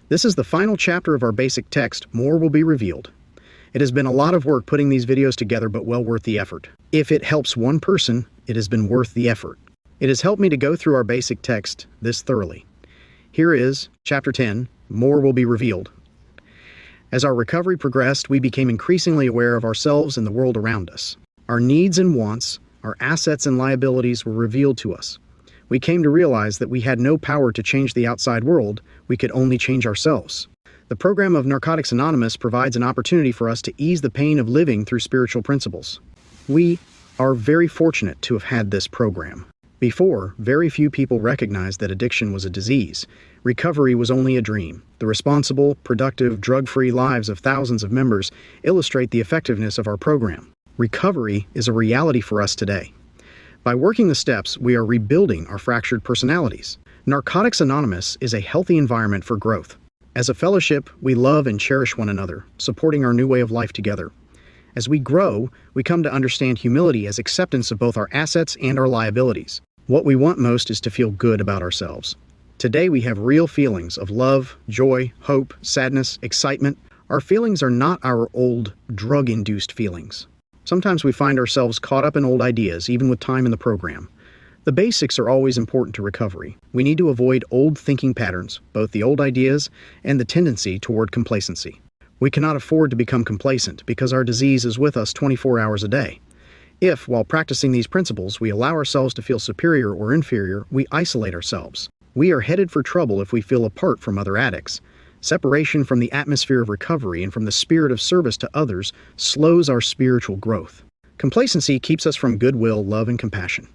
This is the final chapter of our basic text, More Will Be Revealed. It has been a lot of work putting these videos together, but well worth the effort. If it helps one person, it has been worth the effort. It has helped me to go through our basic text this thoroughly. Here is Chapter 10, More Will Be Revealed. As our recovery progressed, we became increasingly aware of ourselves and the world around us. Our needs and wants, our assets and liabilities were revealed to us. We came to realize that we had no power to change the outside world, we could only change ourselves. The program of Narcotics Anonymous provides an opportunity for us to ease the pain of living through spiritual principles. We are very fortunate to have had this program. Before, very few people recognized that addiction was a disease. Recovery was only a dream. The responsible, productive, drug-free lives of thousands of members illustrate the effectiveness of our program. Recovery is a reality for us today. By working the steps, we are rebuilding our fractured personalities. Narcotics Anonymous is a healthy environment for growth. As a fellowship, we love and cherish one another, supporting our new way of life together. As we grow, we come to understand humility as acceptance of both our assets and our liabilities. What we want most is to feel good about ourselves. Today we have real feelings of love, joy, hope, sadness, excitement. Our feelings are not our old, drug-induced feelings. Sometimes we find ourselves caught up in old ideas, even with time in the program. The basics are always important to recovery. We need to avoid old thinking patterns, both the old ideas and the tendency toward complacency. We cannot afford to become complacent because our disease is with us 24 hours a day. If, while practicing these principles, we allow ourselves to feel superior or inferior, we isolate ourselves. We are headed for trouble if we feel apart from other addicts. Separation from the atmosphere of recovery and from the spirit of service to others slows our spiritual growth. Complacency keeps us from goodwill, love, and compassion.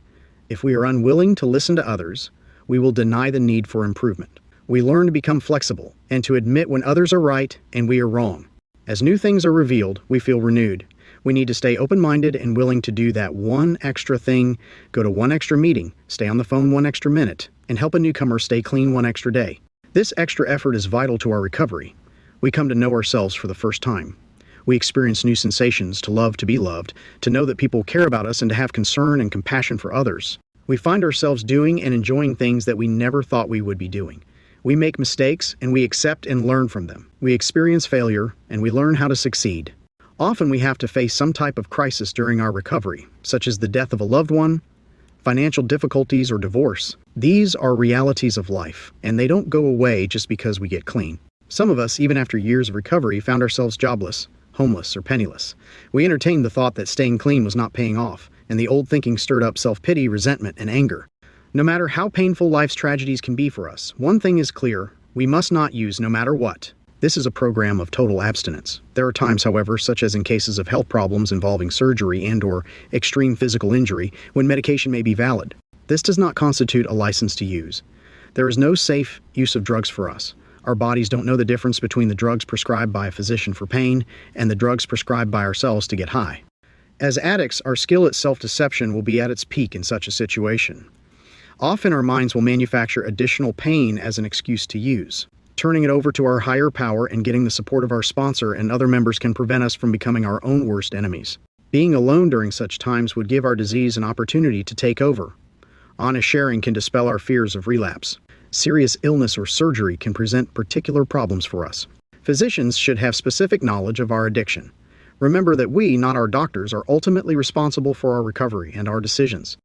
If we are unwilling to listen to others, we will deny the need for improvement. We learn to become flexible and to admit when others are right and we are wrong. As new things are revealed, we feel renewed. We need to stay open-minded and willing to do that one extra thing, go to one extra meeting, stay on the phone one extra minute, and help a newcomer stay clean one extra day. This extra effort is vital to our recovery. We come to know ourselves for the first time. We experience new sensations, to love, to be loved, to know that people care about us, and to have concern and compassion for others. We find ourselves doing and enjoying things that we never thought we would be doing. We make mistakes, and we accept and learn from them. We experience failure, and we learn how to succeed. Often we have to face some type of crisis during our recovery, such as the death of a loved one, financial difficulties, or divorce. These are realities of life, and they don't go away just because we get clean. Some of us, even after years of recovery, found ourselves jobless, homeless, or penniless. We entertained the thought that staying clean was not paying off, and the old thinking stirred up self-pity, resentment, and anger. No matter how painful life's tragedies can be for us, one thing is clear: we must not use no matter what. This is a program of total abstinence. There are times, however, such as in cases of health problems involving surgery and/or extreme physical injury, when medication may be valid. This does not constitute a license to use. There is no safe use of drugs for us. Our bodies don't know the difference between the drugs prescribed by a physician for pain and the drugs prescribed by ourselves to get high. As addicts, our skill at self-deception will be at its peak in such a situation. Often our minds will manufacture additional pain as an excuse to use. Turning it over to our higher power and getting the support of our sponsor and other members can prevent us from becoming our own worst enemies. Being alone during such times would give our disease an opportunity to take over. Honest sharing can dispel our fears of relapse. Serious illness or surgery can present particular problems for us. Physicians should have specific knowledge of our addiction. Remember that we, not our doctors, are ultimately responsible for our recovery and our decisions.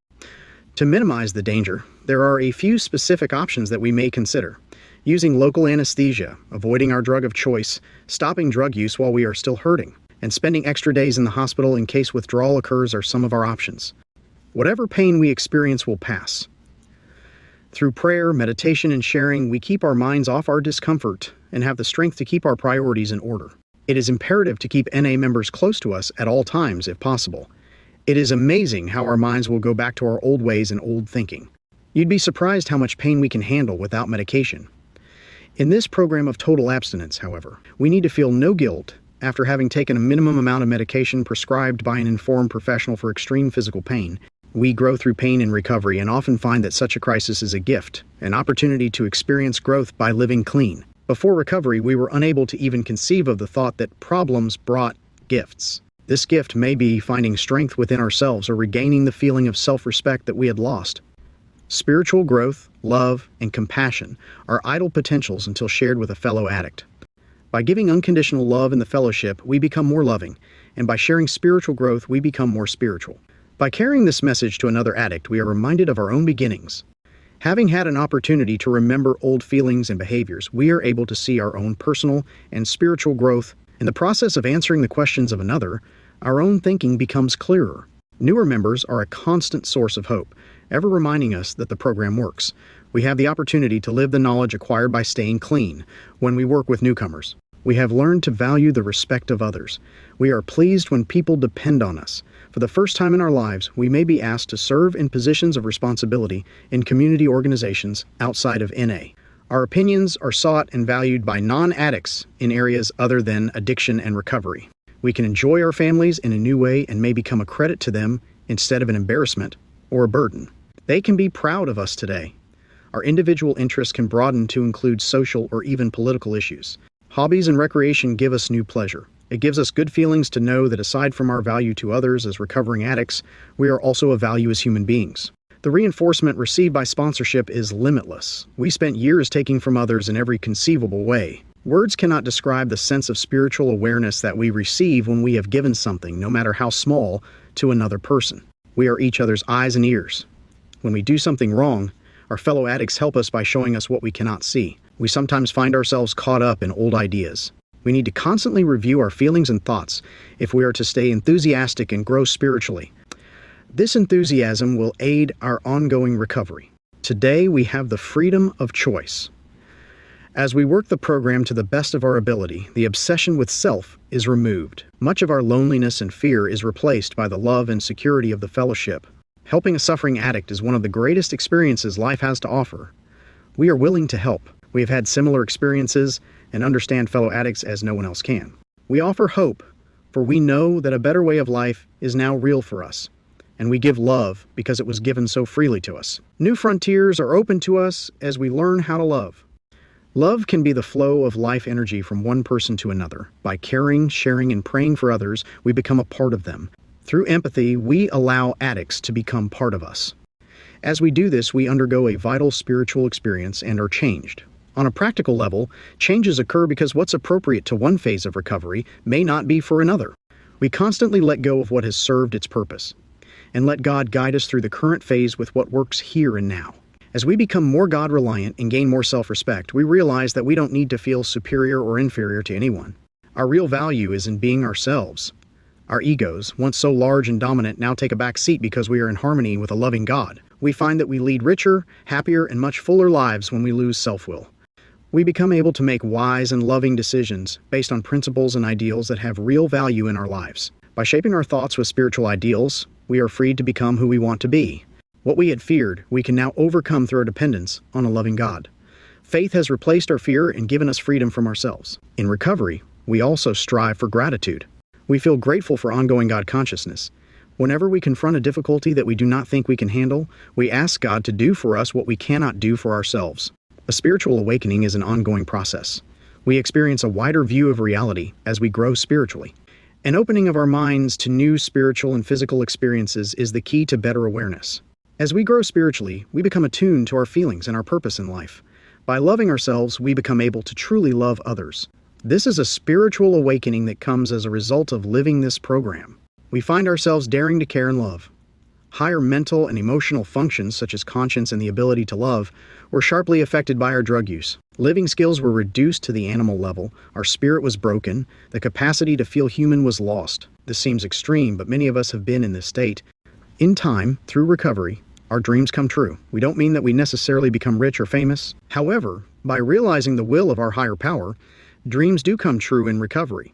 To minimize the danger, there are a few specific options that we may consider. Using local anesthesia, avoiding our drug of choice, stopping drug use while we are still hurting, and spending extra days in the hospital in case withdrawal occurs are some of our options. Whatever pain we experience will pass. Through prayer, meditation, and sharing, we keep our minds off our discomfort and have the strength to keep our priorities in order. It is imperative to keep NA members close to us at all times if possible. It is amazing how our minds will go back to our old ways and old thinking. You'd be surprised how much pain we can handle without medication. In this program of total abstinence, however, we need to feel no guilt after having taken a minimum amount of medication prescribed by an informed professional for extreme physical pain. We grow through pain and recovery and often find that such a crisis is a gift, an opportunity to experience growth by living clean. Before recovery, we were unable to even conceive of the thought that problems brought gifts. This gift may be finding strength within ourselves or regaining the feeling of self-respect that we had lost. Spiritual growth, love, and compassion are idle potentials until shared with a fellow addict. By giving unconditional love in the fellowship, we become more loving, and by sharing spiritual growth, we become more spiritual. By carrying this message to another addict, we are reminded of our own beginnings. Having had an opportunity to remember old feelings and behaviors, we are able to see our own personal and spiritual growth. In the process of answering the questions of another, our own thinking becomes clearer. Newer members are a constant source of hope, ever reminding us that the program works. We have the opportunity to live the knowledge acquired by staying clean when we work with newcomers. We have learned to value the respect of others. We are pleased when people depend on us. For the first time in our lives, we may be asked to serve in positions of responsibility in community organizations outside of NA. Our opinions are sought and valued by non-addicts in areas other than addiction and recovery. We can enjoy our families in a new way and may become a credit to them instead of an embarrassment or a burden. They can be proud of us today. Our individual interests can broaden to include social or even political issues. Hobbies and recreation give us new pleasure. It gives us good feelings to know that aside from our value to others as recovering addicts, we are also of value as human beings. The reinforcement received by sponsorship is limitless. We spent years taking from others in every conceivable way. Words cannot describe the sense of spiritual awareness that we receive when we have given something, no matter how small, to another person. We are each other's eyes and ears. When we do something wrong, our fellow addicts help us by showing us what we cannot see. We sometimes find ourselves caught up in old ideas. We need to constantly review our feelings and thoughts if we are to stay enthusiastic and grow spiritually. This enthusiasm will aid our ongoing recovery. Today, we have the freedom of choice. As we work the program to the best of our ability, the obsession with self is removed. Much of our loneliness and fear is replaced by the love and security of the fellowship. Helping a suffering addict is one of the greatest experiences life has to offer. We are willing to help. We have had similar experiences and understand fellow addicts as no one else can. We offer hope, for we know that a better way of life is now real for us, and we give love because it was given so freely to us. New frontiers are open to us as we learn how to love. Love can be the flow of life energy from one person to another. By caring, sharing, and praying for others, we become a part of them. Through empathy, we allow addicts to become part of us. As we do this, we undergo a vital spiritual experience and are changed. On a practical level, changes occur because what's appropriate to one phase of recovery may not be for another. We constantly let go of what has served its purpose, and let God guide us through the current phase with what works here and now. As we become more God-reliant and gain more self-respect, we realize that we don't need to feel superior or inferior to anyone. Our real value is in being ourselves. Our egos, once so large and dominant, now take a back seat because we are in harmony with a loving God. We find that we lead richer, happier, and much fuller lives when we lose self-will. We become able to make wise and loving decisions based on principles and ideals that have real value in our lives. By shaping our thoughts with spiritual ideals, we are freed to become who we want to be. What we had feared, we can now overcome through our dependence on a loving God. Faith has replaced our fear and given us freedom from ourselves. In recovery, we also strive for gratitude. We feel grateful for ongoing God consciousness. Whenever we confront a difficulty that we do not think we can handle, we ask God to do for us what we cannot do for ourselves. A spiritual awakening is an ongoing process. We experience a wider view of reality as we grow spiritually. An opening of our minds to new spiritual and physical experiences is the key to better awareness. As we grow spiritually, we become attuned to our feelings and our purpose in life. By loving ourselves, we become able to truly love others. This is a spiritual awakening that comes as a result of living this program. We find ourselves daring to care and love. Higher mental and emotional functions, such as conscience and the ability to love, were sharply affected by our drug use. Living skills were reduced to the animal level, our spirit was broken, the capacity to feel human was lost. This seems extreme, but many of us have been in this state. In time, through recovery, our dreams come true. We don't mean that we necessarily become rich or famous. However, by realizing the will of our higher power, dreams do come true in recovery.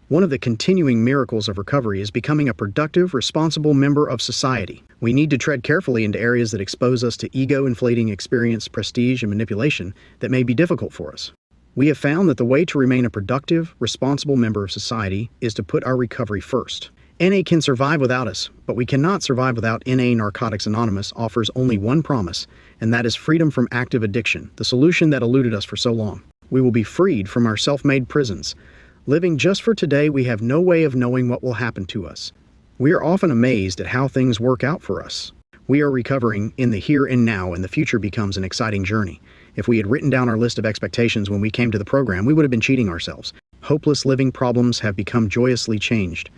One of the continuing miracles of recovery is becoming a productive, responsible member of society. We need to tread carefully into areas that expose us to ego-inflating experience, prestige, and manipulation that may be difficult for us. We have found that the way to remain a productive, responsible member of society is to put our recovery first. NA can survive without us, but we cannot survive without NA. Narcotics Anonymous offers only one promise, and that is freedom from active addiction, the solution that eluded us for so long. We will be freed from our self-made prisons. Living just for today, we have no way of knowing what will happen to us. We are often amazed at how things work out for us. We are recovering in the here and now, and the future becomes an exciting journey. If we had written down our list of expectations when we came to the program, we would have been cheating ourselves. Hopeless living problems have become joyously changed.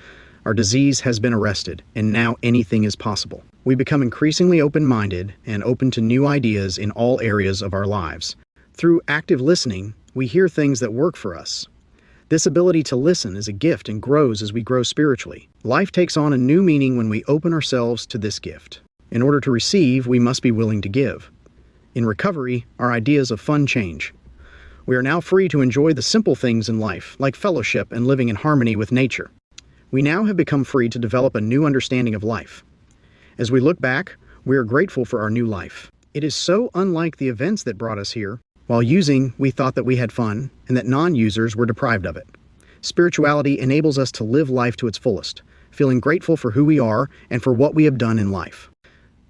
Our disease has been arrested, and now anything is possible. We become increasingly open-minded and open to new ideas in all areas of our lives. Through active listening, we hear things that work for us. This ability to listen is a gift and grows as we grow spiritually. Life takes on a new meaning when we open ourselves to this gift. In order to receive, we must be willing to give. In recovery, our ideas of fun change. We are now free to enjoy the simple things in life, like fellowship and living in harmony with nature. We now have become free to develop a new understanding of life. As we look back, we are grateful for our new life. It is so unlike the events that brought us here. While using, we thought that we had fun, and that non-users were deprived of it. Spirituality enables us to live life to its fullest, feeling grateful for who we are and for what we have done in life.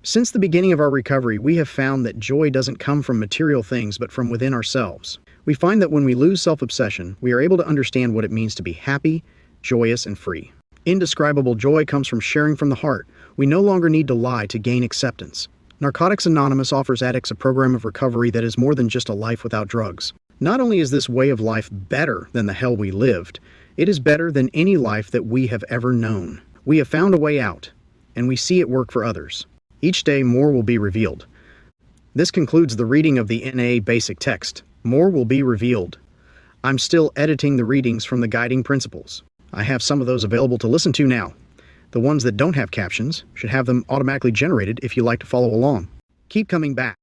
Since the beginning of our recovery, we have found that joy doesn't come from material things, but from within ourselves. We find that when we lose self-obsession, we are able to understand what it means to be happy, joyous, and free. Indescribable joy comes from sharing from the heart. We no longer need to lie to gain acceptance. Narcotics Anonymous offers addicts a program of recovery that is more than just a life without drugs. Not only is this way of life better than the hell we lived, it is better than any life that we have ever known. We have found a way out, and we see it work for others. Each day, more will be revealed. This concludes the reading of the NA basic text. More will be revealed. I'm still editing the readings from the guiding principles. I have some of those available to listen to now. The ones that don't have captions should have them automatically generated if you like to follow along. Keep coming back.